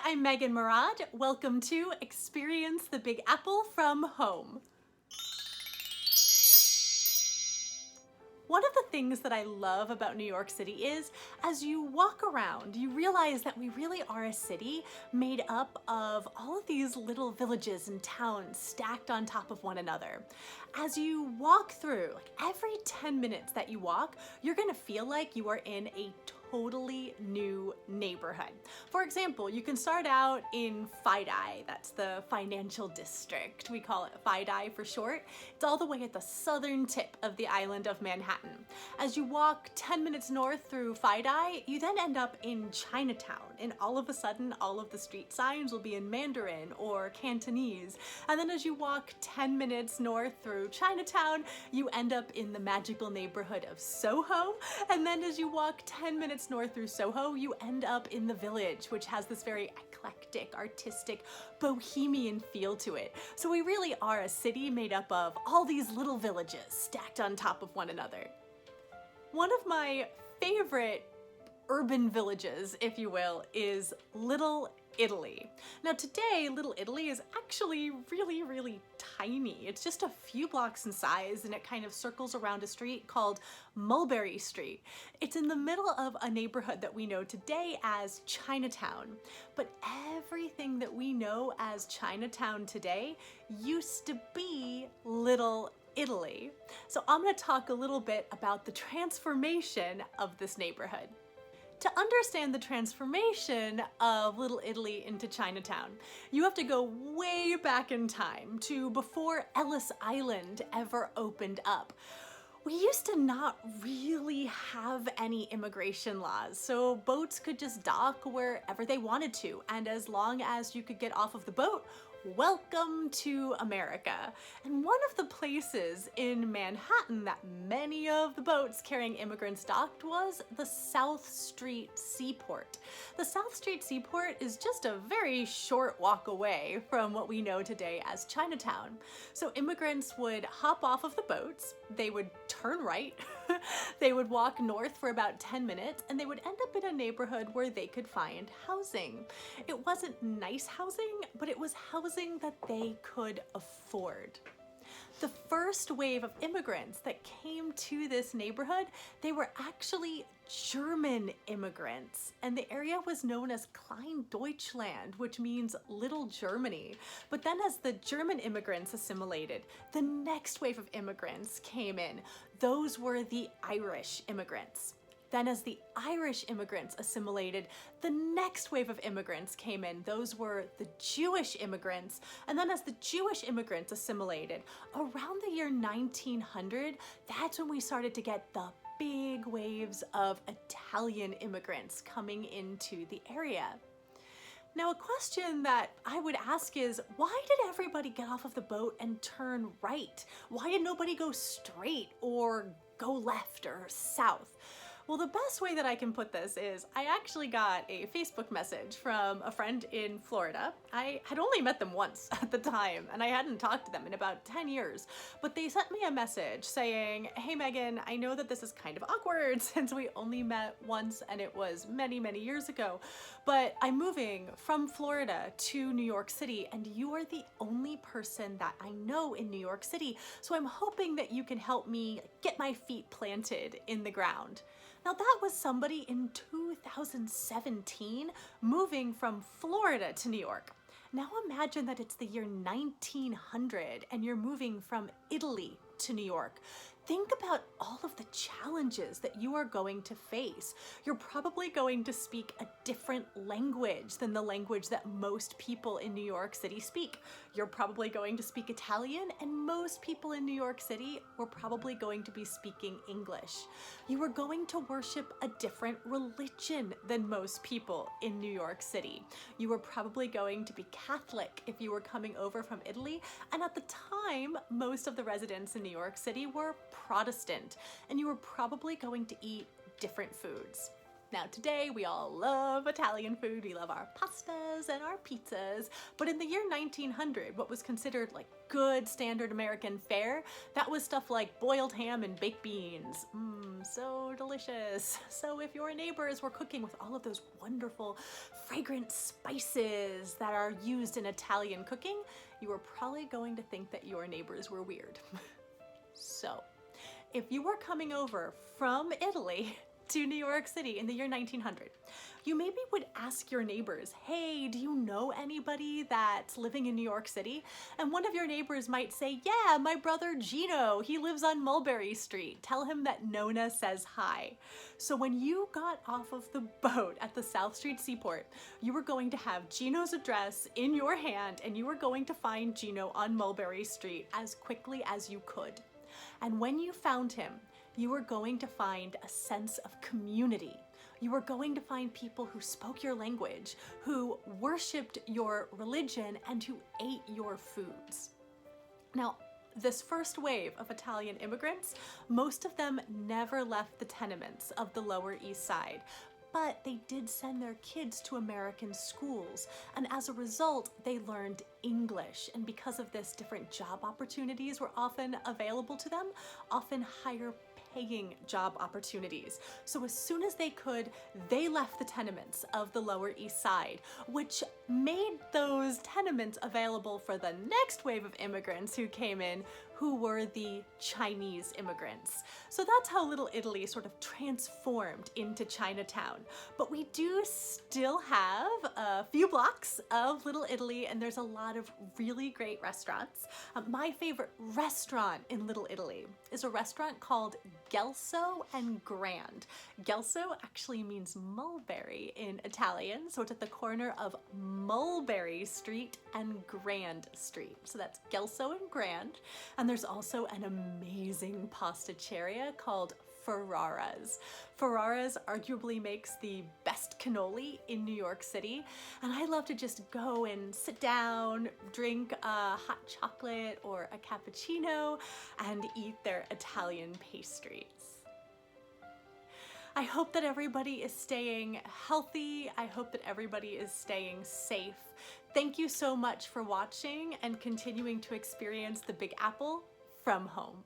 I'm Megan Murad. Welcome to Experience the Big Apple from Home. One of the things that I love about New York City is, as you walk around, you realize that we really are a city made up of all of these little villages and towns stacked on top of one another. As you walk through, like every 10 minutes that you walk, you're gonna feel like you are in a totally new neighborhood. For example, you can start out in FIDI, that's the financial district. We call it FIDI for short. It's all the way at the southern tip of the island of Manhattan. As you walk 10 minutes north through FIDI, you then end up in Chinatown, and all of a sudden, all of the street signs will be in Mandarin or Cantonese. And then as you walk 10 minutes north through Chinatown, you end up in the magical neighborhood of Soho. And then as you walk 10 minutes north through Soho, you end up in the Village, which has this very eclectic, artistic, bohemian feel to it. So we really are a city made up of all these little villages stacked on top of one another. One of my favorite urban villages, if you will, is Little Italy. Now today, Little Italy is actually really tiny. It's just a few blocks in size, and it kind of circles around a street called Mulberry Street. It's in the middle of a neighborhood that we know today as Chinatown. But everything that we know as Chinatown today used to be Little Italy. So I'm going to talk a little bit about the transformation of this neighborhood. To understand the transformation of Little Italy into Chinatown, you have to go way back in time to before Ellis Island ever opened up. We used to not really have any immigration laws, so boats could just dock wherever they wanted to, and as long as you could get off of the boat, welcome to America. And one of the places in Manhattan that many of the boats carrying immigrants docked was the South Street Seaport. The South Street Seaport is just a very short walk away from what we know today as Chinatown. So immigrants would hop off of the boats, they would turn right, they would walk north for about 10 minutes, and they would end up in a neighborhood where they could find housing. It wasn't nice housing, but it was housing that they could afford. The first wave of immigrants that came to this neighborhood, they were actually German immigrants, and the area was known as Klein Deutschland, which means Little Germany. But then as the German immigrants assimilated, the next wave of immigrants came in. Those were the Irish immigrants. Then as the Irish immigrants assimilated, the next wave of immigrants came in. Those were the Jewish immigrants. And then as the Jewish immigrants assimilated, around the year 1900, that's when we started to get the big waves of Italian immigrants coming into the area. Now, a question that I would ask is, why did everybody get off of the boat and turn right? Why did nobody go straight or go left or south? Well, the best way that I can put this is I actually got a Facebook message from a friend in Florida. I had only met them once at the time, and I hadn't talked to them in about 10 years. But they sent me a message saying, hey Megan, I know that this is kind of awkward since we only met once and it was many years ago, but I'm moving from Florida to New York City, and you are the only person that I know in New York City, so I'm hoping that you can help me get my feet planted in the ground. Now that was somebody in 2017 moving from Florida to New York. Now imagine that it's the year 1900 and you're moving from Italy to New York. Think about all of the challenges that you are going to face. You're probably going to speak a different language than the language that most people in New York City speak. You're probably going to speak Italian, and most people in New York City were probably going to be speaking English. You are going to worship a different religion than most people in New York City. You were probably going to be Catholic if you were coming over from Italy, and at the time, most of the residents in New York City were Protestant, and you were probably going to eat different foods. Now today we all love Italian food, we love our pastas and our pizzas, but in the year 1900, what was considered like good standard American fare, that was stuff like boiled ham and baked beans. So delicious. So if your neighbors were cooking with all of those wonderful fragrant spices that are used in Italian cooking, you were probably going to think that your neighbors were weird. So if you were coming over from Italy to New York City in the year 1900, you maybe would ask your neighbors, hey, do you know anybody that's living in New York City? And one of your neighbors might say, yeah, my brother Gino, he lives on Mulberry Street. Tell him that Nona says hi. So when you got off of the boat at the South Street Seaport, you were going to have Gino's address in your hand and you were going to find Gino on Mulberry Street as quickly as you could. And when you found him, you were going to find a sense of community. You were going to find people who spoke your language, who worshiped your religion, and who ate your foods. Now, this first wave of Italian immigrants, most of them never left the tenements of the Lower East Side, but they did send their kids to American schools, and as a result, they learned English, and because of this, different job opportunities were often available to them, often higher paying job opportunities. So as soon as they could, they left the tenements of the Lower East Side, which made those tenements available for the next wave of immigrants who came in, who were the Chinese immigrants. So that's how Little Italy sort of transformed into Chinatown. But we do still have a few blocks of Little Italy, and there's a lot of really great restaurants. My favorite restaurant in Little Italy is a restaurant called Gelso and Grand. Gelso actually means mulberry in Italian, so it's at the corner of Mulberry Street and Grand Street. So that's Gelso and Grand. And there's also an amazing pasticceria called Ferrara's. Ferrara's arguably makes the best cannoli in New York City, and I love to just go and sit down, drink a hot chocolate or a cappuccino, and eat their Italian pastries. I hope that everybody is staying healthy. I hope that everybody is staying safe. Thank you so much for watching and continuing to experience the Big Apple from home.